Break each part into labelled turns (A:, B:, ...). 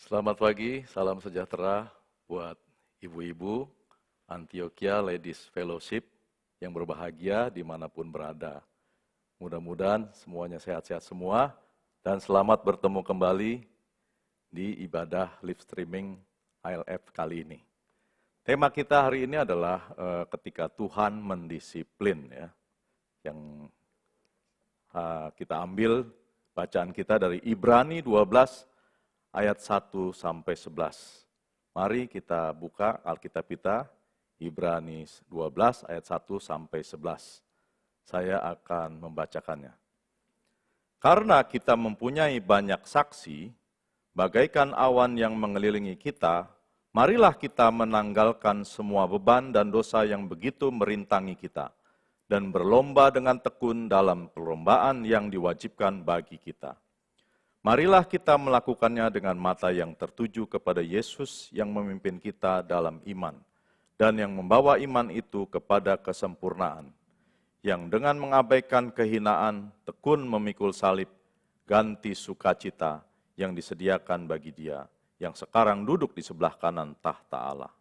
A: Selamat pagi, salam sejahtera buat ibu-ibu Antioquia Ladies Fellowship yang berbahagia dimanapun berada. Mudah-mudahan semuanya sehat-sehat semua dan selamat bertemu kembali di ibadah live streaming ILF kali ini. Tema kita hari ini adalah ketika Tuhan mendisiplin, ya, yang kita ambil bacaan kita dari Ibrani 12 ayat 1 sampai 11. Mari kita buka Alkitab kita, Ibrani 12 ayat 1 sampai 11. Saya akan membacakannya. Karena kita mempunyai banyak saksi, bagaikan awan yang mengelilingi kita, marilah kita menanggalkan semua beban dan dosa yang begitu merintangi kita, dan berlomba dengan tekun dalam perlombaan yang diwajibkan bagi kita. Marilah kita melakukannya dengan mata yang tertuju kepada Yesus yang memimpin kita dalam iman, dan yang membawa iman itu kepada kesempurnaan, yang dengan mengabaikan kehinaan, tekun memikul salib, ganti sukacita yang disediakan bagi Dia, yang sekarang duduk di sebelah kanan tahta Allah.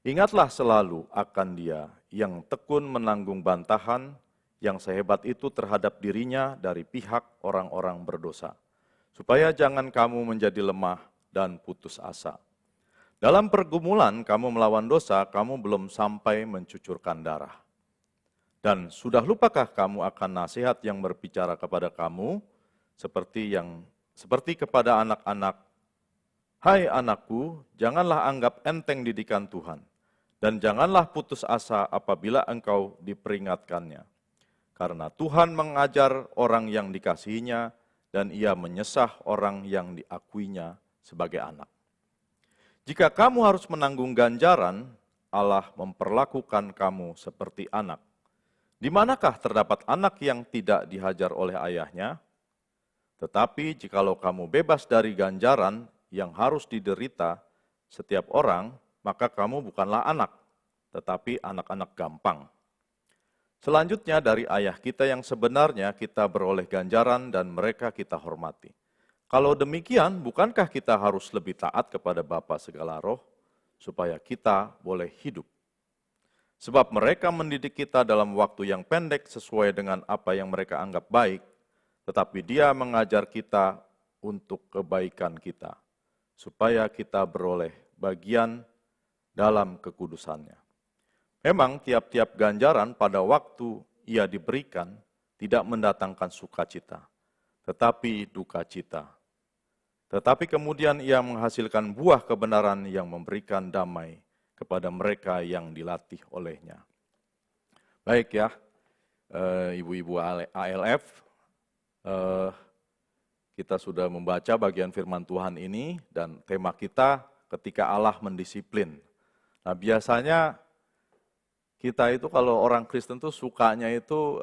A: Ingatlah selalu akan Dia yang tekun menanggung bantahan yang sehebat itu terhadap dirinya dari pihak orang-orang berdosa, supaya jangan kamu menjadi lemah dan putus asa. Dalam pergumulan kamu melawan dosa, kamu belum sampai mencucurkan darah. Dan sudah lupakah kamu akan nasihat yang berbicara kepada kamu seperti kepada anak-anak? Hai anakku, janganlah anggap enteng didikan Tuhan, dan janganlah putus asa apabila engkau diperingatkannya. Karena Tuhan mengajar orang yang dikasihinya, dan Ia menyesah orang yang diakuinya sebagai anak. Jika kamu harus menanggung ganjaran, Allah memperlakukan kamu seperti anak. Di manakah terdapat anak yang tidak dihajar oleh ayahnya? Tetapi jikalau kamu bebas dari ganjaran yang harus diderita setiap orang, maka kamu bukanlah anak, tetapi anak-anak gampang. Selanjutnya dari ayah kita yang sebenarnya kita beroleh ganjaran dan mereka kita hormati. Kalau demikian, bukankah kita harus lebih taat kepada Bapa segala roh, supaya kita boleh hidup? Sebab mereka mendidik kita dalam waktu yang pendek sesuai dengan apa yang mereka anggap baik, tetapi Dia mengajar kita untuk kebaikan kita, supaya kita beroleh bagian dalam kekudusannya. Memang tiap-tiap ganjaran pada waktu ia diberikan tidak mendatangkan sukacita, tetapi duka cita. Tetapi kemudian ia menghasilkan buah kebenaran yang memberikan damai kepada mereka yang dilatih olehnya. Baik ya, ibu-ibu ALF, kita sudah membaca bagian firman Tuhan ini dan tema kita ketika Allah mendisiplin. Nah biasanya kita itu kalau orang Kristen tuh sukanya itu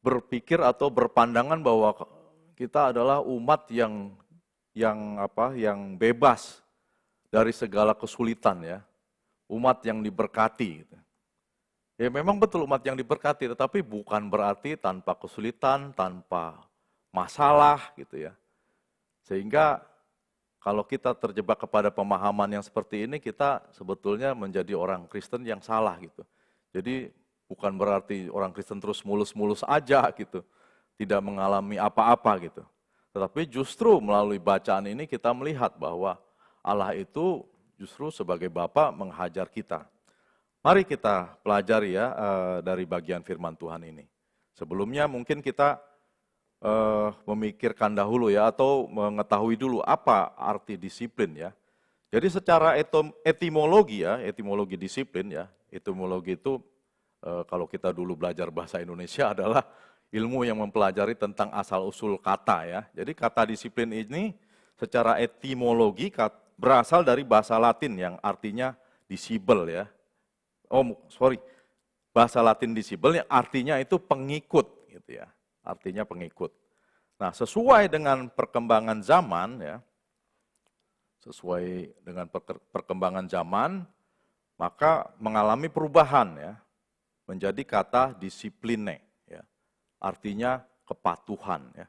A: berpikir atau berpandangan bahwa kita adalah umat yang bebas dari segala kesulitan ya, umat yang diberkati. Gitu. Ya memang betul umat yang diberkati, tetapi bukan berarti tanpa kesulitan, tanpa masalah gitu ya. Sehingga kalau kita terjebak kepada pemahaman yang seperti ini, kita sebetulnya menjadi orang Kristen yang salah gitu. Jadi bukan berarti orang Kristen terus mulus-mulus aja gitu, tidak mengalami apa-apa gitu. Tetapi justru melalui bacaan ini kita melihat bahwa Allah itu justru sebagai Bapa menghajar kita. Mari kita pelajari ya dari bagian firman Tuhan ini. Sebelumnya mungkin kita memikirkan dahulu ya atau mengetahui dulu apa arti disiplin ya. Jadi secara etimologi ya, etimologi disiplin ya, etimologi itu kalau kita dulu belajar bahasa Indonesia adalah ilmu yang mempelajari tentang asal-usul kata ya. Jadi kata disiplin ini secara etimologi berasal dari bahasa Latin yang artinya disibel ya. Bahasa Latin disibel yang artinya itu pengikut gitu ya. Artinya pengikut. Nah, sesuai dengan perkembangan zaman ya. Sesuai dengan perkembangan zaman, maka mengalami perubahan ya. Menjadi kata disipline ya. Artinya kepatuhan ya.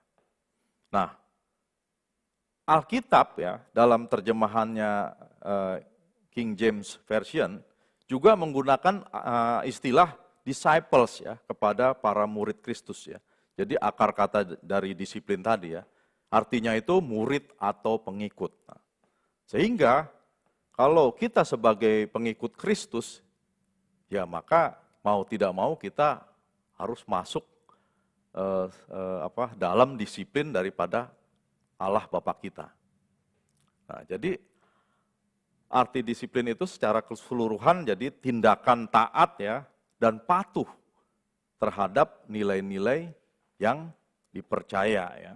A: Nah, Alkitab ya dalam terjemahannya King James Version juga menggunakan istilah disciples ya kepada para murid Kristus ya. Jadi akar kata dari disiplin tadi ya, artinya itu murid atau pengikut. Nah, sehingga kalau kita sebagai pengikut Kristus, ya maka mau tidak mau kita harus masuk dalam disiplin daripada Allah Bapa kita. Nah, jadi arti disiplin itu secara keseluruhan jadi tindakan taat ya dan patuh terhadap nilai-nilai yang dipercaya ya.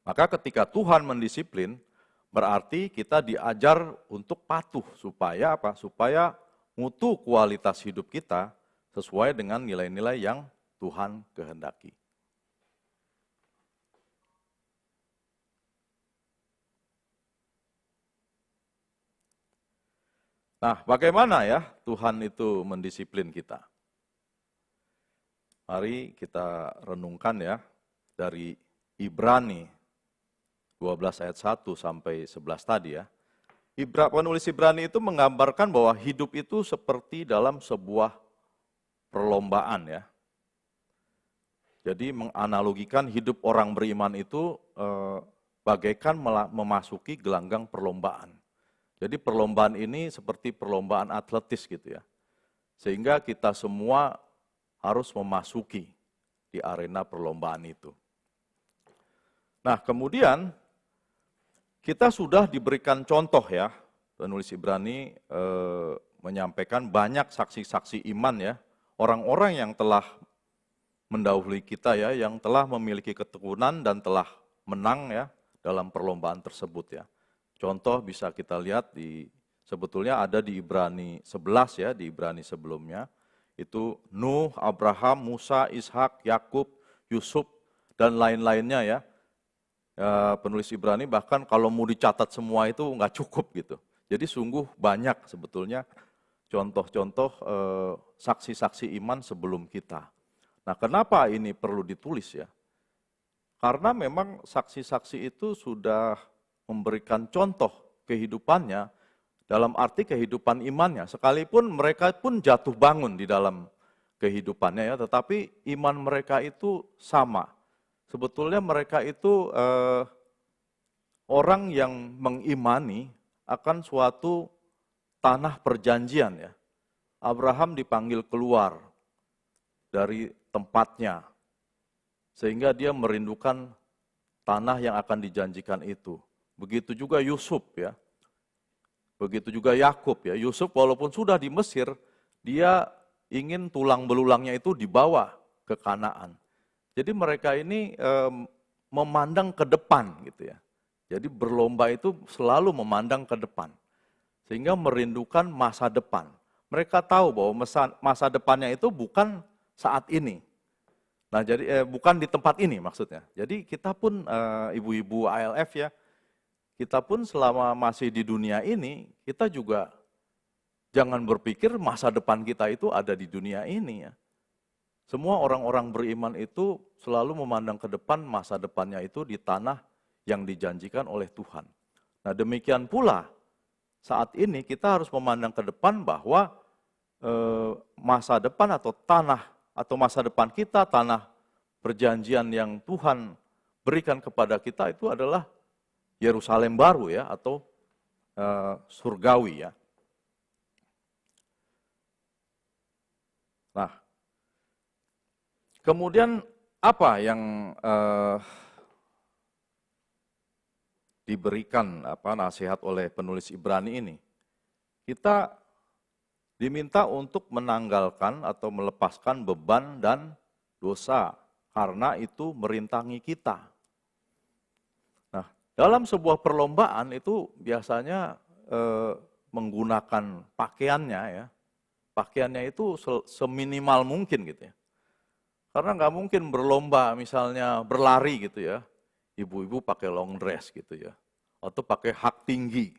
A: Maka ketika Tuhan mendisiplin, berarti kita diajar untuk patuh supaya apa? Supaya mutu kualitas hidup kita sesuai dengan nilai-nilai yang Tuhan kehendaki. Nah, bagaimana ya Tuhan itu mendisiplin kita? Mari kita renungkan ya dari Ibrani 12 ayat 1 sampai 11 tadi ya. Penulis Ibrani itu menggambarkan bahwa hidup itu seperti dalam sebuah perlombaan ya. Jadi menganalogikan hidup orang beriman itu bagaikan memasuki gelanggang perlombaan. Jadi perlombaan ini seperti perlombaan atletis gitu ya. Sehingga kita semua harus memasuki di arena perlombaan itu. Nah, kemudian kita sudah diberikan contoh ya, penulis Ibrani menyampaikan banyak saksi-saksi iman ya, orang-orang yang telah mendahului kita ya, yang telah memiliki ketekunan dan telah menang ya dalam perlombaan tersebut ya. Contoh bisa kita lihat sebetulnya ada di Ibrani 11 ya, di Ibrani sebelumnya. Itu Nuh, Abraham, Musa, Ishak, Yakub, Yusuf, dan lain-lainnya ya. Penulis Ibrani bahkan kalau mau dicatat semua itu nggak cukup gitu. Jadi sungguh banyak sebetulnya contoh-contoh saksi-saksi iman sebelum kita. Nah, kenapa ini perlu ditulis ya? Karena memang saksi-saksi itu sudah memberikan contoh kehidupannya dalam arti kehidupan imannya. Sekalipun mereka pun jatuh bangun di dalam kehidupannya ya, tetapi iman mereka itu sama. Sebetulnya mereka itu orang yang mengimani akan suatu tanah perjanjian ya. Abraham dipanggil keluar dari tempatnya sehingga dia merindukan tanah yang akan dijanjikan itu. Begitu juga Yusuf ya. Begitu juga Yakub ya. Yusuf walaupun sudah di Mesir, dia ingin tulang belulangnya itu dibawa ke Kanaan. Jadi mereka ini memandang ke depan gitu ya. Jadi berlomba itu selalu memandang ke depan. Sehingga merindukan masa depan. Mereka tahu bahwa masa depannya itu bukan saat ini. Nah, jadi bukan di tempat ini maksudnya. Jadi kita pun ibu-ibu ALF ya, kita pun selama masih di dunia ini, kita juga jangan berpikir masa depan kita itu ada di dunia ini ya. Semua orang-orang beriman itu selalu memandang ke depan masa depannya itu di tanah yang dijanjikan oleh Tuhan. Nah, demikian pula saat ini kita harus memandang ke depan bahwa masa depan atau tanah atau masa depan kita, tanah perjanjian yang Tuhan berikan kepada kita itu adalah Yerusalem baru ya, atau surgawi ya. Nah, kemudian apa yang diberikan nasihat oleh penulis Ibrani ini? Kita diminta untuk menanggalkan atau melepaskan beban dan dosa karena itu merintangi kita. Nah, dalam sebuah perlombaan itu biasanya menggunakan pakaiannya ya. Pakaiannya itu seminimal mungkin gitu ya. Karena nggak mungkin berlomba misalnya berlari gitu ya. Ibu-ibu pakai long dress gitu ya. Atau pakai hak tinggi.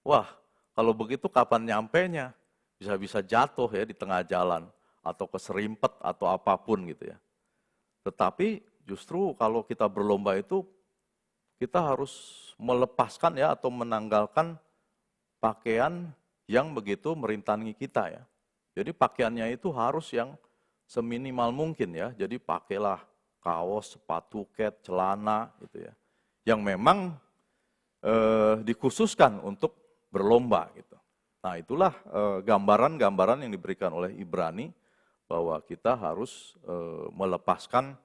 A: Wah, kalau begitu kapan nyampenya? Bisa-bisa jatuh ya di tengah jalan. Atau keserimpet atau apapun gitu ya. Tetapi justru kalau kita berlomba itu, kita harus melepaskan ya atau menanggalkan pakaian yang begitu merintangi kita ya. Jadi pakaiannya itu harus yang seminimal mungkin ya. Jadi pakailah kaos, sepatu, ket, celana gitu ya. Yang memang dikhususkan untuk berlomba gitu. Nah, itulah gambaran-gambaran yang diberikan oleh Ibrani bahwa kita harus melepaskan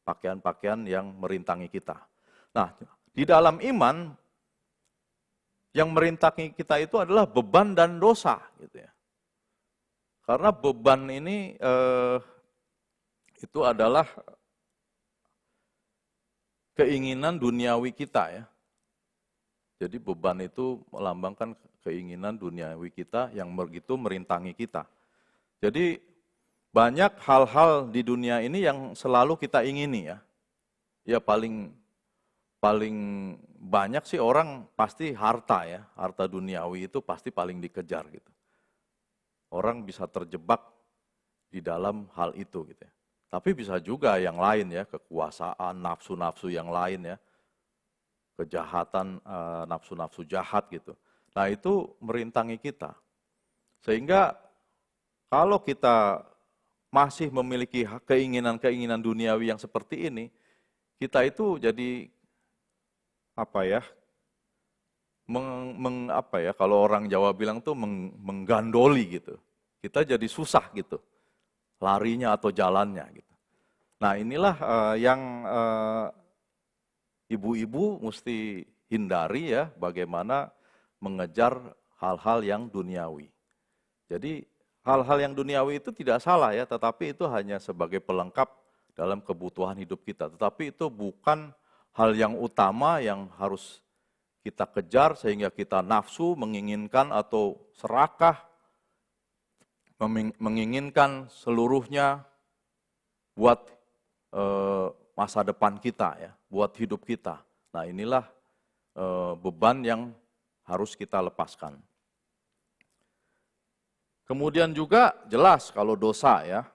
A: pakaian-pakaian yang merintangi kita. Nah, di dalam iman yang merintangi kita itu adalah beban dan dosa, gitu ya. Karena beban ini itu adalah keinginan duniawi kita ya. Jadi beban itu melambangkan keinginan duniawi kita yang begitu merintangi kita. Jadi banyak hal-hal di dunia ini yang selalu kita ingini ya. Ya paling banyak sih orang pasti harta ya. Harta duniawi itu pasti paling dikejar gitu. Orang bisa terjebak di dalam hal itu gitu ya. Tapi bisa juga yang lain ya, kekuasaan, nafsu-nafsu yang lain ya. Kejahatan, nafsu-nafsu jahat gitu. Nah itu merintangi kita. Sehingga kalau kita masih memiliki keinginan-keinginan duniawi yang seperti ini, kita itu jadi kalau orang Jawa bilang tuh menggandoli gitu. Kita jadi susah gitu, larinya atau jalannya gitu. Nah inilah yang ibu-ibu mesti hindari ya, bagaimana mengejar hal-hal yang duniawi. Jadi hal-hal yang duniawi itu tidak salah ya, tetapi itu hanya sebagai pelengkap dalam kebutuhan hidup kita. Tetapi itu bukan hal yang utama yang harus kita kejar sehingga kita nafsu, menginginkan atau serakah, menginginkan seluruhnya buat masa depan kita ya, buat hidup kita. Nah inilah beban yang harus kita lepaskan. Kemudian juga jelas kalau dosa ya,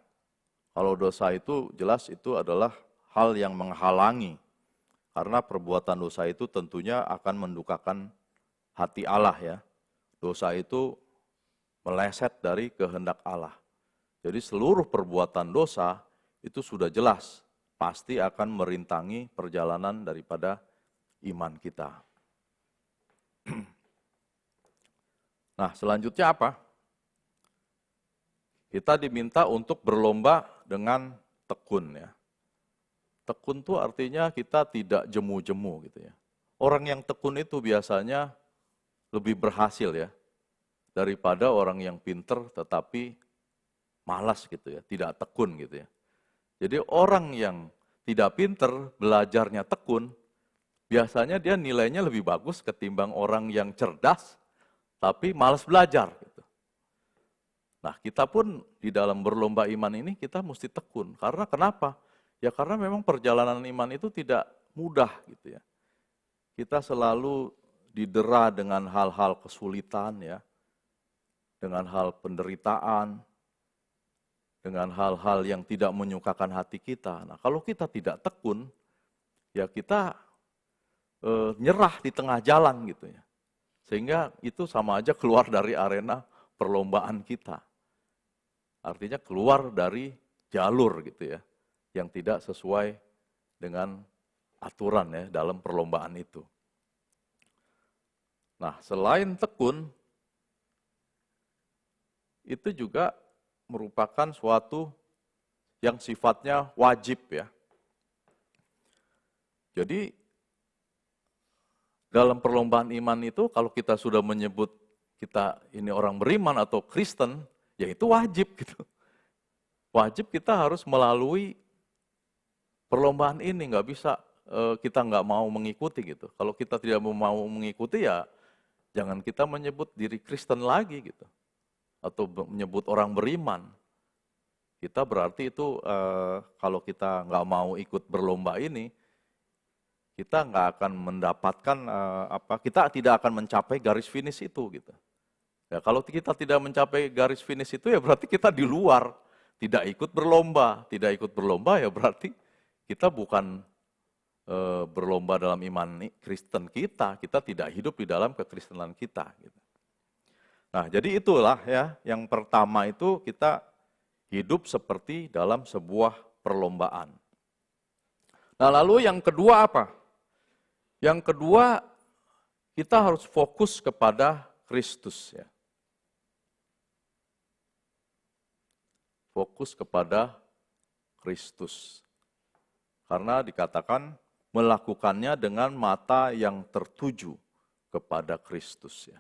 A: kalau dosa itu jelas itu adalah hal yang menghalangi. Karena perbuatan dosa itu tentunya akan mendukakan hati Allah ya. Dosa itu meleset dari kehendak Allah. Jadi seluruh perbuatan dosa itu sudah jelas pasti akan merintangi perjalanan daripada iman kita. Nah, selanjutnya apa? Kita diminta untuk berlomba dengan tekun ya. Tekun itu artinya kita tidak jemu-jemu gitu ya. Orang yang tekun itu biasanya lebih berhasil ya daripada orang yang pinter tetapi malas gitu ya, tidak tekun gitu ya. Jadi orang yang tidak pinter, belajarnya tekun, biasanya dia nilainya lebih bagus ketimbang orang yang cerdas, tapi malas belajar. Gitu. Nah kita pun di dalam berlomba iman ini kita mesti tekun. Karena kenapa? Ya karena memang perjalanan iman itu tidak mudah gitu ya. Kita selalu didera dengan hal-hal kesulitan ya, dengan hal penderitaan, dengan hal-hal yang tidak menyukakan hati kita. Nah, kalau kita tidak tekun, ya kita nyerah di tengah jalan gitu ya. Sehingga itu sama aja keluar dari arena perlombaan kita. Artinya keluar dari jalur gitu ya, yang tidak sesuai dengan aturan ya dalam perlombaan itu. Nah, selain tekun, itu juga merupakan suatu yang sifatnya wajib ya. Jadi dalam perlombaan iman itu kalau kita sudah menyebut kita ini orang beriman atau Kristen, ya itu wajib gitu. Wajib kita harus melalui perlombaan ini, nggak bisa kita nggak mau mengikuti gitu. Kalau kita tidak mau mengikuti ya jangan kita menyebut diri Kristen lagi gitu. Atau menyebut orang beriman. Kita berarti itu kalau kita nggak mau ikut berlomba ini, kita nggak akan mendapatkan kita tidak akan mencapai garis finish itu gitu. Ya, kalau kita tidak mencapai garis finish itu ya berarti kita di luar, tidak ikut berlomba. Tidak ikut berlomba ya berarti kita bukan berlomba dalam iman Kristen kita tidak hidup di dalam kekristenan kita gitu. Nah, jadi itulah ya, yang pertama itu kita hidup seperti dalam sebuah perlombaan. Nah, lalu yang kedua apa? Yang kedua, kita harus fokus kepada Kristus ya. Fokus kepada Kristus. Karena dikatakan melakukannya dengan mata yang tertuju kepada Kristus ya.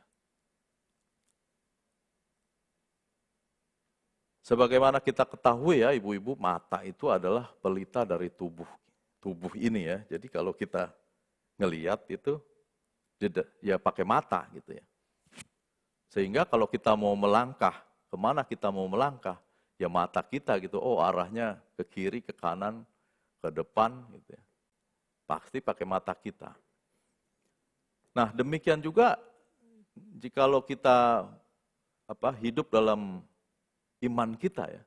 A: Sebagaimana kita ketahui ya ibu-ibu, mata itu adalah pelita dari tubuh ini ya. Jadi kalau kita ngelihat itu ya pakai mata gitu ya. Sehingga kalau kita mau melangkah, kemana kita mau melangkah, ya mata kita gitu, oh arahnya ke kiri, ke kanan, ke depan gitu ya. Pasti pakai mata kita. Nah demikian juga jikalau kita hidup dalam iman kita ya.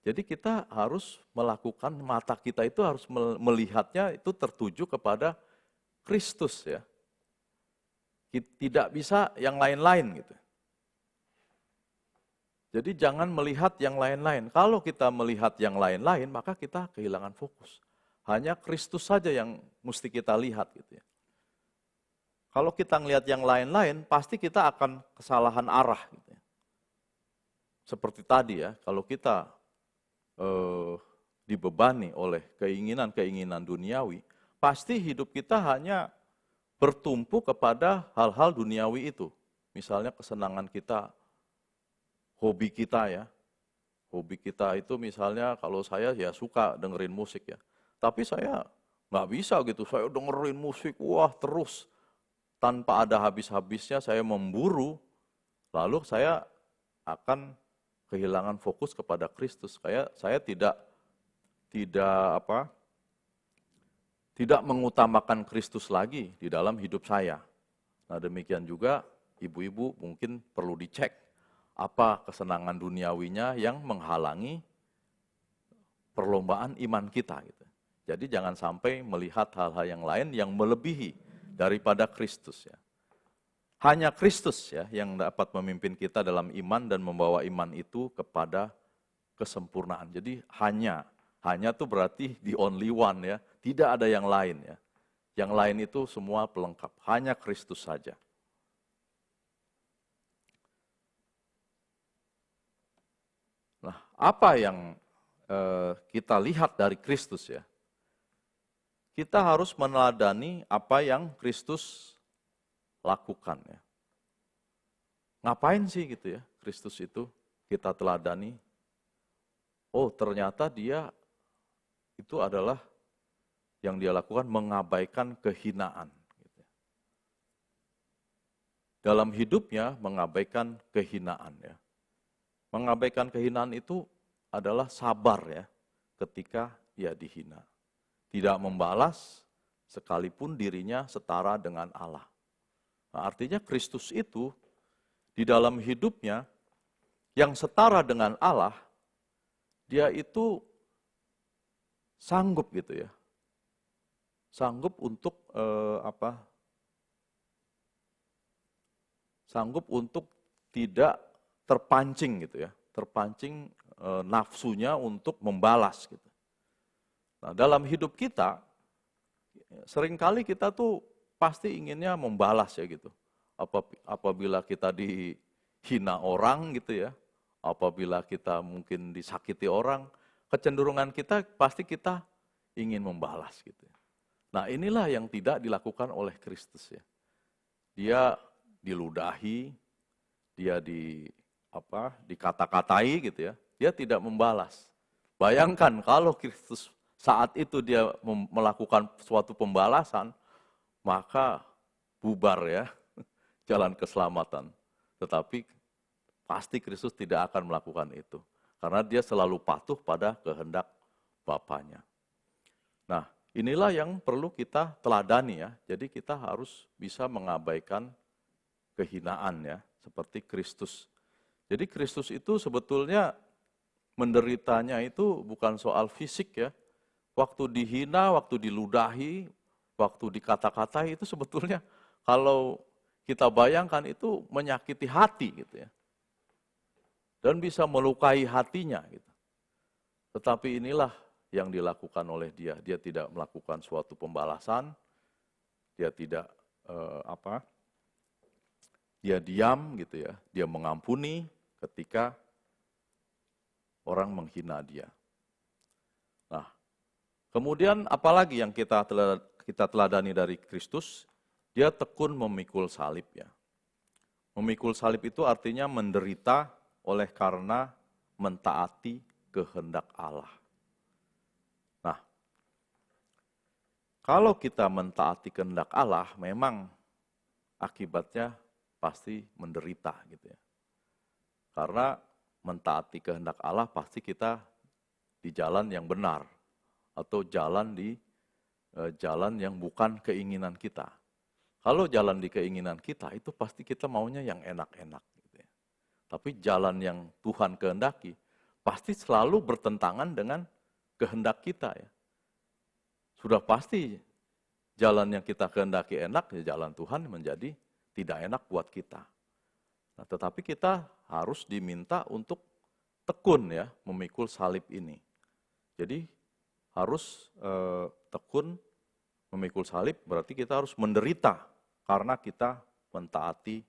A: Jadi kita harus melakukan, mata kita itu harus melihatnya itu tertuju kepada Kristus ya. Tidak bisa yang lain-lain gitu. Jadi jangan melihat yang lain-lain. Kalau kita melihat yang lain-lain, maka kita kehilangan fokus. Hanya Kristus saja yang mesti kita lihat gitu ya. Kalau kita ngelihat yang lain-lain, pasti kita akan kesalahan arah gitu ya. Seperti tadi ya, kalau kita dibebani oleh keinginan-keinginan duniawi, pasti hidup kita hanya bertumpu kepada hal-hal duniawi itu. Misalnya kesenangan kita, hobi kita ya. Hobi kita itu misalnya kalau saya ya suka dengerin musik ya. Tapi saya nggak bisa gitu, saya dengerin musik, wah terus. Tanpa ada habis-habisnya saya memburu, lalu saya akan kehilangan fokus kepada Kristus. Saya tidak mengutamakan Kristus lagi di dalam hidup saya. Nah demikian juga ibu-ibu mungkin perlu dicek apa kesenangan duniawinya yang menghalangi perlombaan iman kita gitu. Jadi jangan sampai melihat hal-hal yang lain yang melebihi daripada Kristus ya. Hanya Kristus ya yang dapat memimpin kita dalam iman dan membawa iman itu kepada kesempurnaan. Jadi hanya itu berarti the only one ya, tidak ada yang lain ya. Yang lain itu semua pelengkap, hanya Kristus saja. Nah, apa yang kita lihat dari Kristus ya? Kita harus meneladani apa yang Kristus lakukan ya. Ngapain sih gitu ya Kristus itu kita teladani? Oh ternyata dia itu adalah yang dia lakukan mengabaikan kehinaan. Gitu. Dalam hidupnya mengabaikan kehinaan ya. Mengabaikan kehinaan itu adalah sabar ya ketika ia dihina. Tidak membalas sekalipun dirinya setara dengan Allah. Nah, artinya Kristus itu di dalam hidupnya yang setara dengan Allah, dia itu sanggup gitu ya. Sanggup untuk sanggup untuk tidak terpancing gitu ya. Terpancing nafsunya untuk membalas gitu. Nah, dalam hidup kita seringkali kita tuh pasti inginnya membalas ya gitu. Apabila kita dihina orang gitu ya, apabila kita mungkin disakiti orang, kecenderungan kita pasti kita ingin membalas gitu. Nah inilah yang tidak dilakukan oleh Kristus ya. Dia diludahi, dia dikata-katai gitu ya, dia tidak membalas. Bayangkan kalau Kristus saat itu dia melakukan suatu pembalasan, maka bubar ya jalan keselamatan. Tetapi pasti Kristus tidak akan melakukan itu. Karena dia selalu patuh pada kehendak Bapanya. Nah, inilah yang perlu kita teladani ya. Jadi kita harus bisa mengabaikan kehinaan ya, seperti Kristus. Jadi Kristus itu sebetulnya menderitanya itu bukan soal fisik ya. Waktu dihina, waktu diludahi, waktu dikata-katai itu sebetulnya kalau kita bayangkan itu menyakiti hati gitu ya. Dan bisa melukai hatinya gitu. Tetapi inilah yang dilakukan oleh dia. Dia tidak melakukan suatu pembalasan, dia tidak dia diam gitu ya. Dia mengampuni ketika orang menghina dia. Nah, Kemudian apalagi yang kita teladani dari Kristus? Dia tekun memikul salib ya. Memikul salib itu artinya menderita oleh karena mentaati kehendak Allah. Nah, kalau kita mentaati kehendak Allah, memang akibatnya pasti menderita gitu ya. Karena mentaati kehendak Allah pasti kita di jalan yang benar atau jalan yang bukan keinginan kita. Kalau jalan di keinginan kita itu pasti kita maunya yang enak-enak gitu ya. Tapi jalan yang Tuhan kehendaki pasti selalu bertentangan dengan kehendak kita ya. Sudah pasti jalan yang kita kehendaki enak, ya jalan Tuhan menjadi tidak enak buat kita. Nah, tetapi kita harus diminta untuk tekun ya memikul salib ini. Jadi harus tekun memikul salib, berarti kita harus menderita karena kita mentaati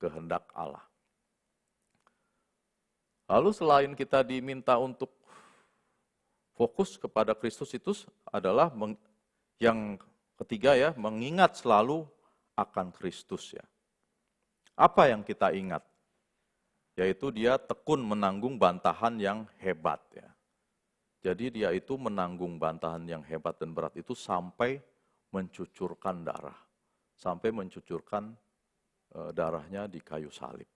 A: kehendak Allah. Lalu selain kita diminta untuk fokus kepada Kristus itu adalah yang ketiga ya, mengingat selalu akan Kristus ya. Apa yang kita ingat? Yaitu dia tekun menanggung bantahan yang hebat ya. Jadi dia itu menanggung bantahan yang hebat dan berat itu sampai mencucurkan darah. Sampai mencucurkan darahnya di kayu salib.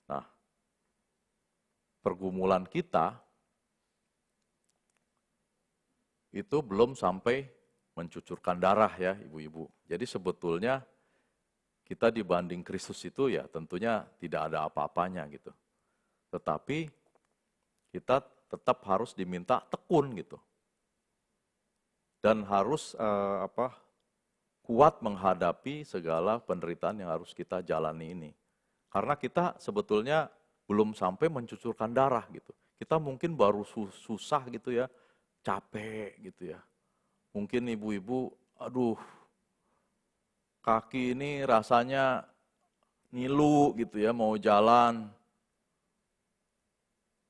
A: Nah, pergumulan kita itu belum sampai mencucurkan darah ya ibu-ibu. Jadi sebetulnya kita dibanding Kristus itu ya tentunya tidak ada apa-apanya gitu. Tetapi kita tetap harus diminta tekun gitu. Dan harus kuat menghadapi segala penderitaan yang harus kita jalani ini. Karena kita sebetulnya belum sampai mencucurkan darah gitu. Kita mungkin baru susah gitu ya, capek gitu ya. Mungkin ibu-ibu, aduh, kaki ini rasanya ngilu gitu ya, mau jalan.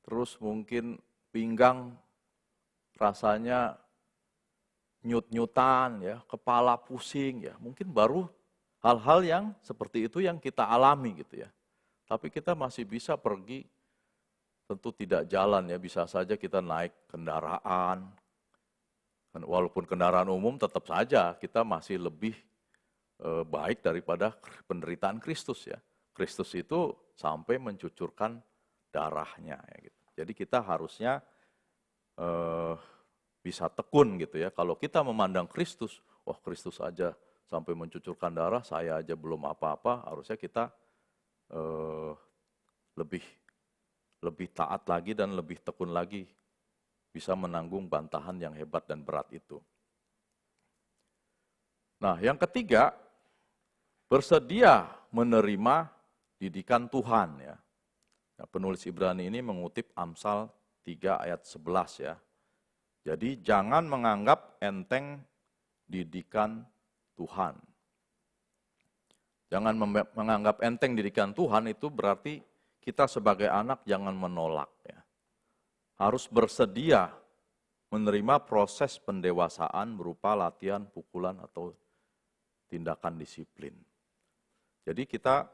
A: Terus mungkin pinggang rasanya nyut-nyutan ya, kepala pusing ya. Mungkin baru hal-hal yang seperti itu yang kita alami gitu ya. Tapi kita masih bisa pergi, tentu tidak jalan ya, bisa saja kita naik kendaraan. Walaupun kendaraan umum tetap saja kita masih lebih baik daripada penderitaan Kristus ya. Kristus itu sampai mencucurkan darahnya ya gitu. Jadi kita harusnya bisa tekun gitu ya. Kalau kita memandang Kristus, wah Kristus aja sampai mencucurkan darah, saya aja belum apa-apa, harusnya kita lebih taat lagi dan lebih tekun lagi, bisa menanggung bantahan yang hebat dan berat itu. Nah, yang ketiga, bersedia menerima didikan Tuhan ya. Nah, penulis Ibrani ini mengutip Amsal 3 ayat 11 ya. Jadi jangan menganggap enteng didikan Tuhan. Jangan menganggap enteng didikan Tuhan itu berarti kita sebagai anak jangan menolak ya. Harus bersedia menerima proses pendewasaan berupa latihan, pukulan atau tindakan disiplin. Jadi kita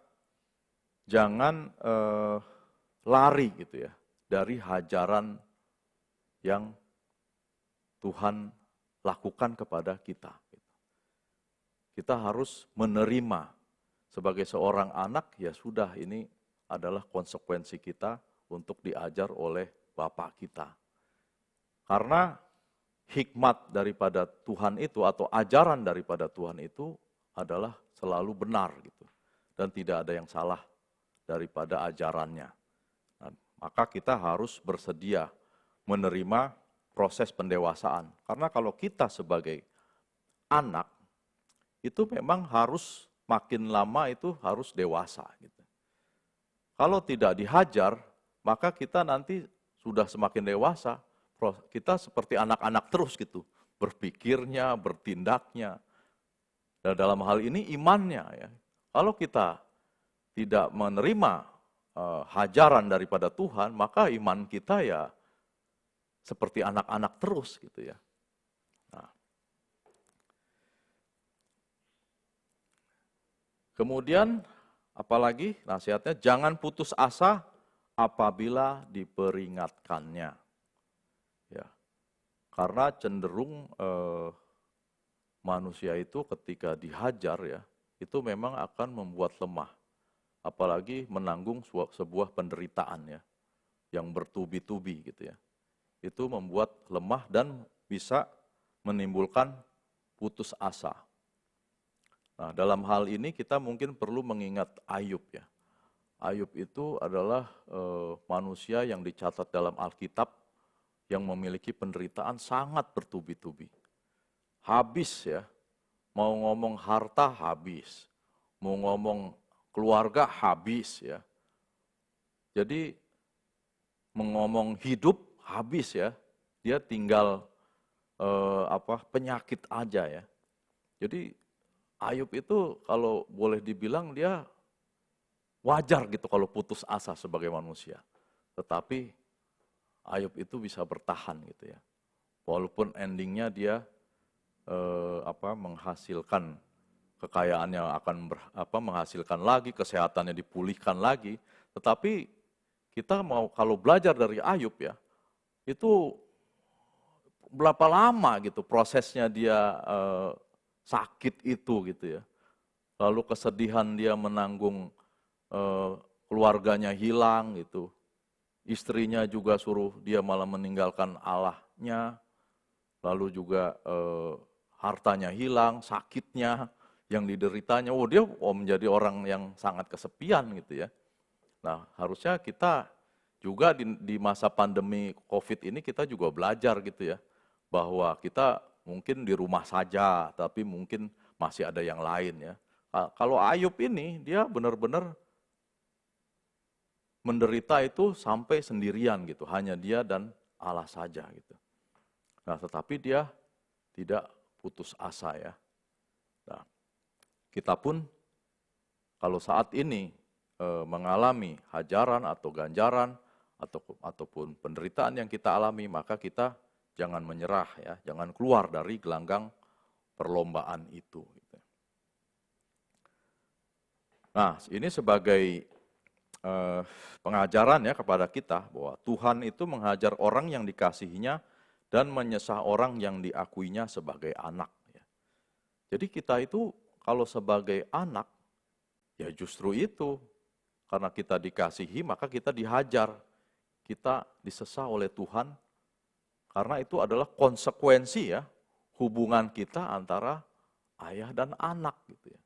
A: jangan lari gitu ya dari hajaran yang Tuhan lakukan kepada kita. Kita harus menerima sebagai seorang anak, ya sudah ini adalah konsekuensi kita untuk diajar oleh Bapa kita. Karena hikmat daripada Tuhan itu atau ajaran daripada Tuhan itu adalah selalu benar gitu. Dan tidak ada yang salah daripada ajarannya. Nah, maka kita harus bersedia menerima proses pendewasaan. Karena kalau kita sebagai anak, itu memang harus makin lama itu harus dewasa. Gitu. Kalau tidak dihajar, maka kita nanti sudah semakin dewasa, kita seperti anak-anak terus gitu. Berpikirnya, bertindaknya. Dan dalam hal ini imannya. Ya. Kalau kita tidak menerima hajaran daripada Tuhan, maka iman kita ya seperti anak-anak terus gitu ya. Kemudian apalagi nasihatnya, jangan putus asa apabila diperingatkannya. Ya, karena cenderung manusia itu ketika dihajar ya, itu memang akan membuat lemah. Apalagi menanggung sebuah penderitaan ya, yang bertubi-tubi gitu ya. Itu membuat lemah dan bisa menimbulkan putus asa. Nah, dalam hal ini kita mungkin perlu mengingat Ayub ya. Ayub itu adalah manusia yang dicatat dalam Alkitab yang memiliki penderitaan sangat bertubi-tubi. Habis ya, mau ngomong harta habis, mau ngomong keluarga habis ya. Jadi mengomong hidup habis ya, dia tinggal penyakit aja ya. Jadi Ayub itu kalau boleh dibilang dia wajar gitu kalau putus asa sebagai manusia. Tetapi Ayub itu bisa bertahan gitu ya. Walaupun endingnya dia menghasilkan kekayaan yang akan menghasilkan lagi, kesehatannya dipulihkan lagi. Tetapi kita mau kalau belajar dari Ayub ya, itu berapa lama gitu prosesnya dia sakit itu gitu ya. Lalu kesedihan dia menanggung keluarganya hilang gitu. Istrinya juga suruh dia malah meninggalkan Allahnya. Lalu juga hartanya hilang, sakitnya yang dideritanya. Dia menjadi orang yang sangat kesepian gitu ya. Nah, harusnya kita juga di masa pandemi COVID ini kita juga belajar gitu ya. Bahwa kita mungkin di rumah saja, tapi mungkin masih ada yang lain ya. Kalau Ayub ini, dia benar-benar menderita itu sampai sendirian gitu, hanya dia dan Allah saja gitu. Nah, tetapi dia tidak putus asa ya. Nah, kita pun kalau saat ini mengalami hajaran atau ganjaran ataupun penderitaan yang kita alami, maka kita jangan menyerah ya, jangan keluar dari gelanggang perlombaan itu. Nah, ini sebagai pengajaran ya kepada kita bahwa Tuhan itu menghajar orang yang dikasihinya dan menyesah orang yang diakuinya sebagai anak. Ya. Jadi kita itu kalau sebagai anak, ya justru itu, karena kita dikasihi maka kita dihajar, kita disesah oleh Tuhan. Karena itu adalah konsekuensi ya hubungan kita antara ayah dan anak gitu ya.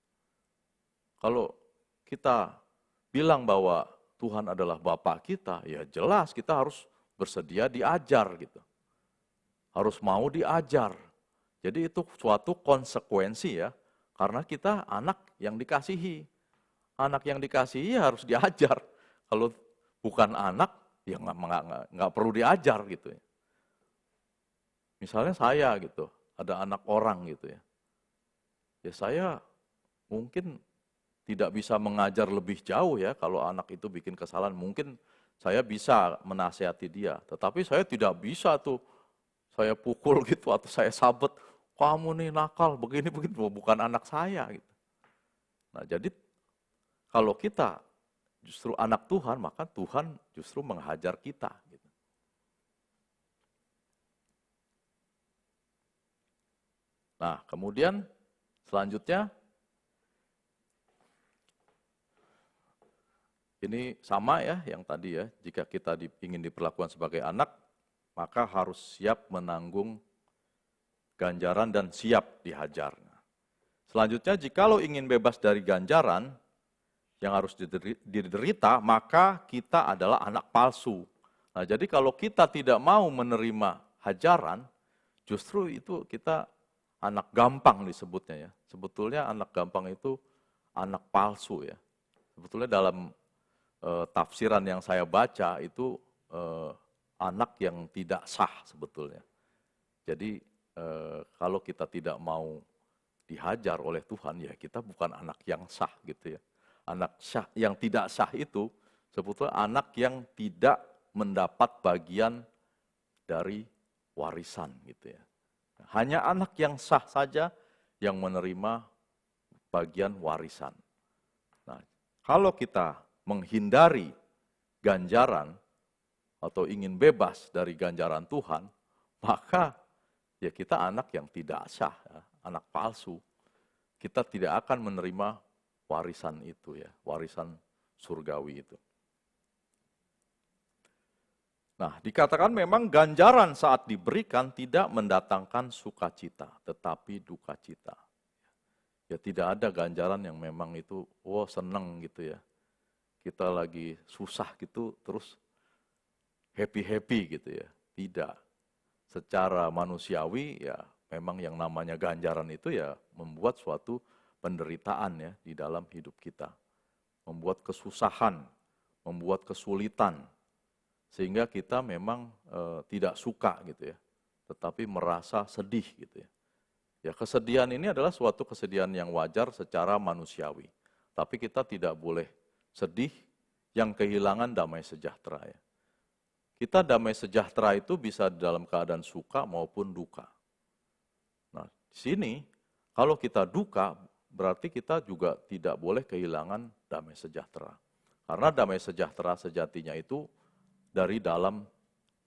A: Kalau kita bilang bahwa Tuhan adalah Bapa kita, ya jelas kita harus bersedia diajar gitu. Harus mau diajar. Jadi itu suatu konsekuensi ya, karena kita anak yang dikasihi. Anak yang dikasihi ya harus diajar. Kalau bukan anak, ya nggak perlu diajar gitu ya. Misalnya saya gitu, ada anak orang gitu ya. Ya saya mungkin tidak bisa mengajar lebih jauh ya kalau anak itu bikin kesalahan. Mungkin saya bisa menasihati dia, tetapi saya tidak bisa tuh saya pukul gitu atau saya sabet, kamu nih nakal begini bukan anak saya gitu. Nah, jadi kalau kita justru anak Tuhan, maka Tuhan justru menghajar kita gitu. Nah, kemudian selanjutnya ini sama ya yang tadi ya, jika kita ingin diperlakukan sebagai anak, maka harus siap menanggung ganjaran dan siap dihajar. Selanjutnya, jikalau ingin bebas dari ganjaran yang harus diderita, maka kita adalah anak palsu. Nah, jadi kalau kita tidak mau menerima hajaran, justru itu kita anak gampang disebutnya ya. Sebetulnya anak gampang itu anak palsu ya. Sebetulnya dalam tafsiran yang saya baca itu anak yang tidak sah sebetulnya. Jadi kalau kita tidak mau dihajar oleh Tuhan, ya kita bukan anak yang sah gitu ya. Anak sah yang tidak sah itu sebetulnya anak yang tidak mendapat bagian dari warisan gitu ya. Hanya anak yang sah saja yang menerima bagian warisan. Kalau kita menghindari ganjaran atau ingin bebas dari ganjaran Tuhan, maka ya kita anak yang tidak sah, ya, anak palsu. Kita tidak akan menerima warisan itu ya, warisan surgawi itu. Nah, dikatakan memang ganjaran saat diberikan tidak mendatangkan sukacita, tetapi duka cita. Ya tidak ada ganjaran yang memang itu, seneng gitu ya. Kita lagi susah gitu, terus happy-happy gitu ya. Tidak. Secara manusiawi ya memang yang namanya ganjaran itu ya membuat suatu penderitaan ya di dalam hidup kita. Membuat kesusahan, membuat kesulitan. Sehingga kita memang tidak suka gitu ya. Tetapi merasa sedih gitu ya. Ya kesedihan ini adalah suatu kesedihan yang wajar secara manusiawi. Tapi kita tidak boleh sedih yang kehilangan damai sejahtera ya. Kita damai sejahtera itu bisa dalam keadaan suka maupun duka. Nah, di sini kalau kita duka berarti kita juga tidak boleh kehilangan damai sejahtera. Karena damai sejahtera sejatinya itu dari dalam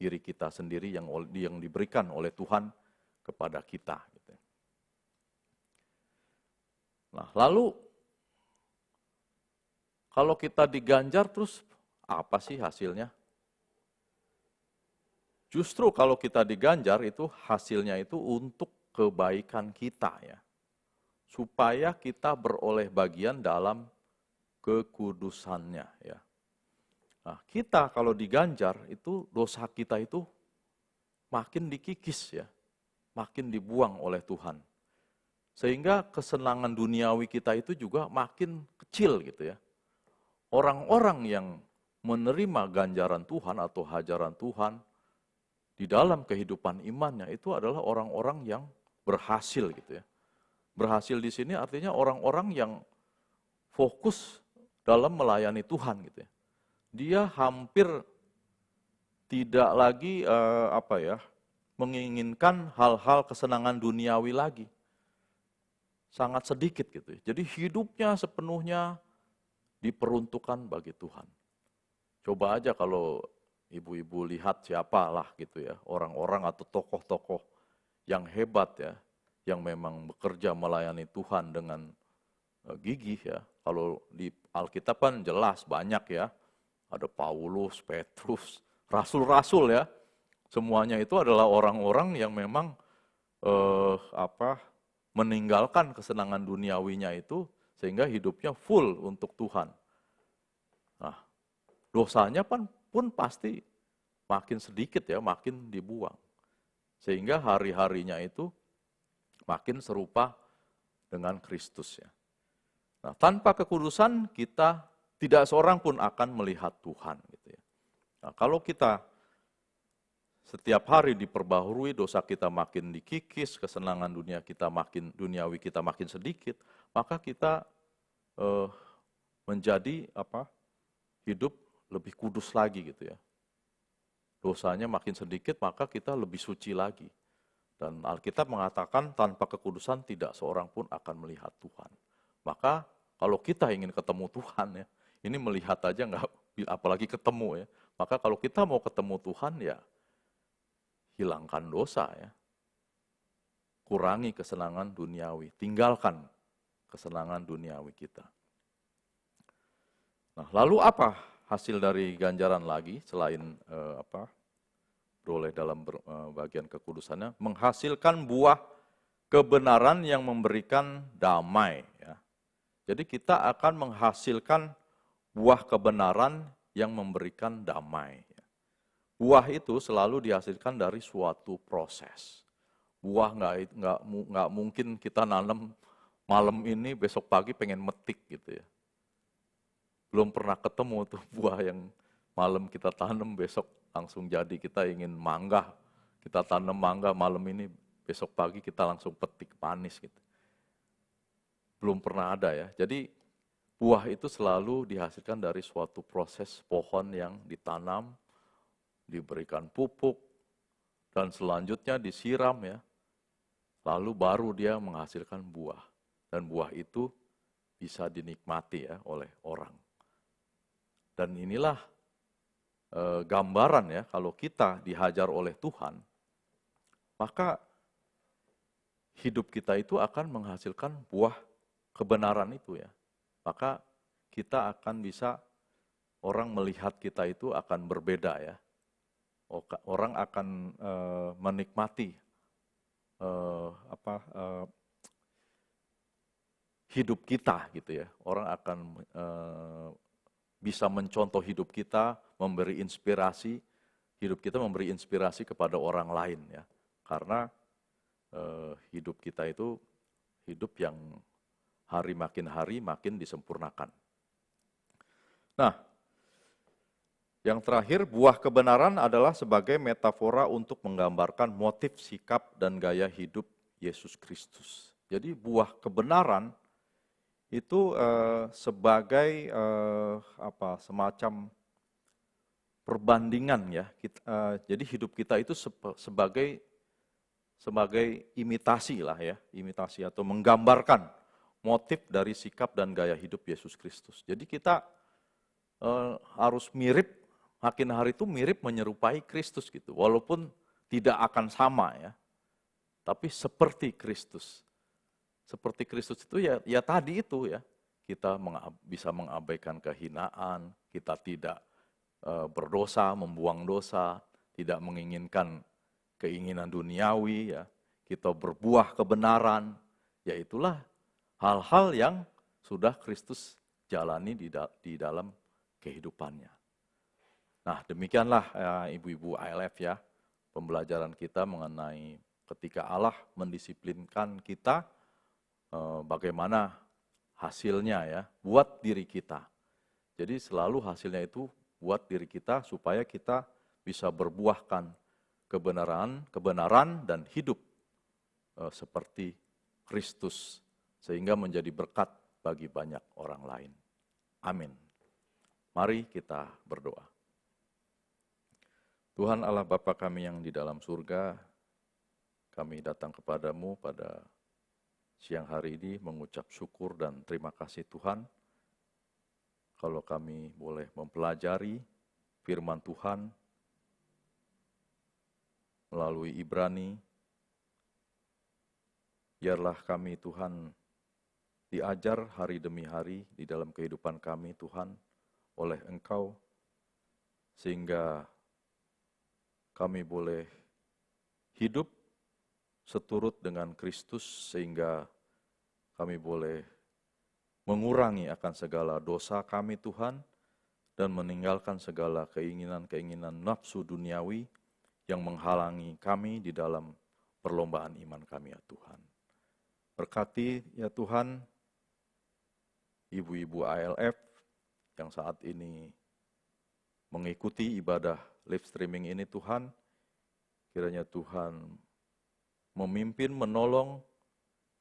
A: diri kita sendiri yang diberikan oleh Tuhan kepada kita. Gitu. Nah, lalu kalau kita diganjar terus apa sih hasilnya? Justru kalau kita diganjar itu hasilnya itu untuk kebaikan kita ya. Supaya kita beroleh bagian dalam kekudusannya ya. Nah, kita kalau diganjar itu dosa kita itu makin dikikis ya. Makin dibuang oleh Tuhan. Sehingga kesenangan duniawi kita itu juga makin kecil gitu ya. Orang-orang yang menerima ganjaran Tuhan atau hajaran Tuhan di dalam kehidupan imannya itu adalah orang-orang yang berhasil gitu ya. Berhasil di sini artinya orang-orang yang fokus dalam melayani Tuhan gitu ya. Dia hampir tidak lagi menginginkan hal-hal kesenangan duniawi lagi. Sangat sedikit gitu ya. Jadi hidupnya sepenuhnya diperuntukkan bagi Tuhan. Coba aja kalau ibu-ibu lihat siapalah gitu ya, orang-orang atau tokoh-tokoh yang hebat ya, yang memang bekerja melayani Tuhan dengan gigih ya. Kalau di Alkitab kan jelas banyak ya, ada Paulus, Petrus, rasul-rasul ya. Semuanya itu adalah orang-orang yang memang meninggalkan kesenangan duniawinya itu sehingga hidupnya full untuk Tuhan. Nah, dosanya pun pasti makin sedikit ya, makin dibuang. Sehingga hari-harinya itu makin serupa dengan Kristus ya. Nah, tanpa kekudusan kita tidak seorang pun akan melihat Tuhan gitu ya. Nah, kalau kita setiap hari diperbaharui, dosa kita makin dikikis, kesenangan duniawi kita makin sedikit, maka kita menjadi hidup lebih kudus lagi gitu ya. Dosanya makin sedikit, maka kita lebih suci lagi. Dan Alkitab mengatakan tanpa kekudusan tidak seorang pun akan melihat Tuhan. Maka kalau kita ingin ketemu Tuhan ya, ini melihat aja nggak, apalagi ketemu ya. Maka kalau kita mau ketemu Tuhan ya, hilangkan dosa ya. Kurangi kesenangan duniawi, tinggalkan kesenangan duniawi kita. Nah, lalu apa hasil dari ganjaran lagi selain beroleh dalam bagian kekudusannya? Menghasilkan buah kebenaran yang memberikan damai. Ya. Jadi kita akan menghasilkan buah kebenaran yang memberikan damai. Buah itu selalu dihasilkan dari suatu proses. Buah nggak mungkin kita nanam malam ini besok pagi pengen metik gitu ya. Belum pernah ketemu tuh buah yang malam kita tanam besok langsung jadi. Kita ingin mangga, kita tanam mangga malam ini besok pagi kita langsung petik manis gitu. Belum pernah ada ya. Jadi buah itu selalu dihasilkan dari suatu proses pohon yang ditanam, diberikan pupuk, dan selanjutnya disiram ya. Lalu baru dia menghasilkan buah. Dan buah itu bisa dinikmati ya oleh orang. Dan inilah gambaran ya, kalau kita dihajar oleh Tuhan, maka hidup kita itu akan menghasilkan buah kebenaran itu ya. Maka kita akan bisa, orang melihat kita itu akan berbeda ya. Orang akan menikmati hidup kita gitu ya. Orang akan bisa mencontoh hidup kita, memberi inspirasi, hidup kita memberi inspirasi kepada orang lain ya. Karena hidup kita itu hidup yang hari makin disempurnakan. Nah, yang terakhir, buah kebenaran adalah sebagai metafora untuk menggambarkan motif, sikap, dan gaya hidup Yesus Kristus. Jadi buah kebenaran itu sebagai semacam perbandingan ya. Jadi hidup kita itu sebagai imitasi lah ya, imitasi atau menggambarkan motif dari sikap dan gaya hidup Yesus Kristus. Jadi kita harus mirip, makin hari itu mirip menyerupai Kristus gitu, walaupun tidak akan sama ya, tapi seperti Kristus. Seperti Kristus itu ya tadi itu ya, kita bisa mengabaikan kehinaan, kita tidak berdosa, membuang dosa, tidak menginginkan keinginan duniawi ya, kita berbuah kebenaran, ya itulah hal-hal yang sudah Kristus jalani di dalam kehidupannya. Nah, demikianlah ibu-ibu ALF ya, pembelajaran kita mengenai ketika Allah mendisiplinkan kita, bagaimana hasilnya ya, buat diri kita. Jadi selalu hasilnya itu buat diri kita supaya kita bisa berbuahkan kebenaran dan hidup seperti Kristus, sehingga menjadi berkat bagi banyak orang lain. Amin. Mari kita berdoa. Tuhan Allah Bapa kami yang di dalam surga, kami datang kepadamu pada siang hari ini mengucap syukur dan terima kasih Tuhan, kalau kami boleh mempelajari firman Tuhan melalui Ibrani. Biarlah kami Tuhan diajar hari demi hari di dalam kehidupan kami Tuhan oleh Engkau, sehingga kami boleh hidup seturut dengan Kristus, sehingga kami boleh mengurangi akan segala dosa kami Tuhan, dan meninggalkan segala keinginan-keinginan nafsu duniawi yang menghalangi kami di dalam perlombaan iman kami ya Tuhan. Berkati ya Tuhan, ibu-ibu ALF yang saat ini mengikuti ibadah live streaming ini Tuhan, kiranya Tuhan memimpin, menolong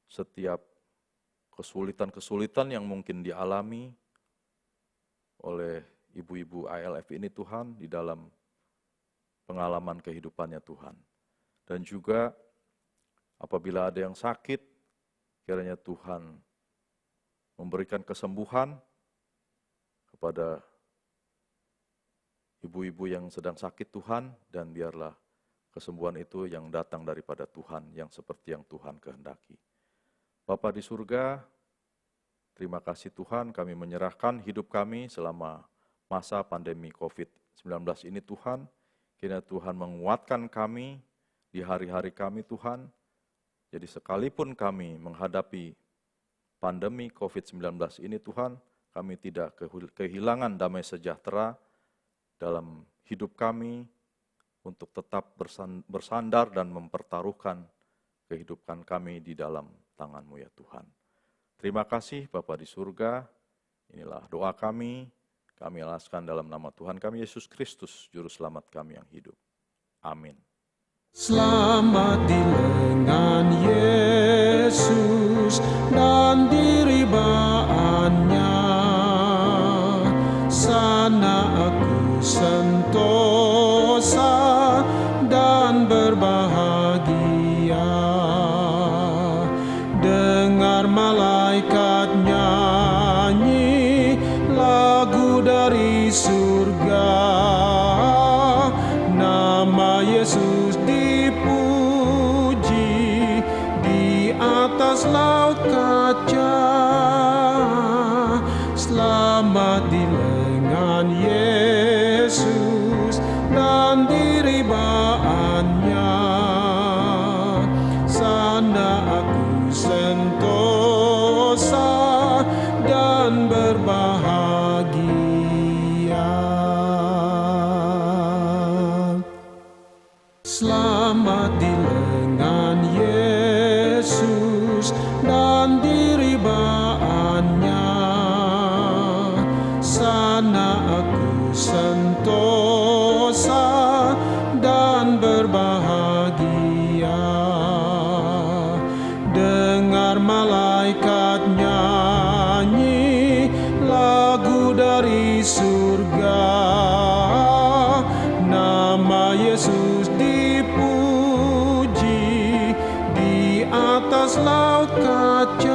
A: setiap kesulitan-kesulitan yang mungkin dialami oleh ibu-ibu ALF ini Tuhan di dalam pengalaman kehidupannya Tuhan. Dan juga apabila ada yang sakit, kiranya Tuhan memberikan kesembuhan kepada ibu-ibu yang sedang sakit Tuhan, dan biarlah kesembuhan itu yang datang daripada Tuhan, yang seperti yang Tuhan kehendaki. Bapa di surga, terima kasih Tuhan, kami menyerahkan hidup kami selama masa pandemi COVID-19 ini Tuhan. Kiranya Tuhan menguatkan kami di hari-hari kami Tuhan. Jadi sekalipun kami menghadapi pandemi COVID-19 ini Tuhan, kami tidak kehilangan damai sejahtera dalam hidup kami, untuk tetap bersandar dan mempertaruhkan kehidupan kami di dalam tangan-Mu ya Tuhan. Terima kasih Bapa di surga, inilah doa kami alaskan dalam nama Tuhan kami Yesus Kristus, Juru Selamat kami yang hidup. Amin.
B: Selamat di lengan Yesus dan diribaannya, sana aku sentosa dan berbahagia, dengar malaikatnya sentosa dan berbahagia. Selamat di lengan Yesus dan diribaannya, sana aku sentosa dan berbahagia. Dengar malaikat nyanyi lagu dari surga, nama Yesus dipuji di atas laut kaca.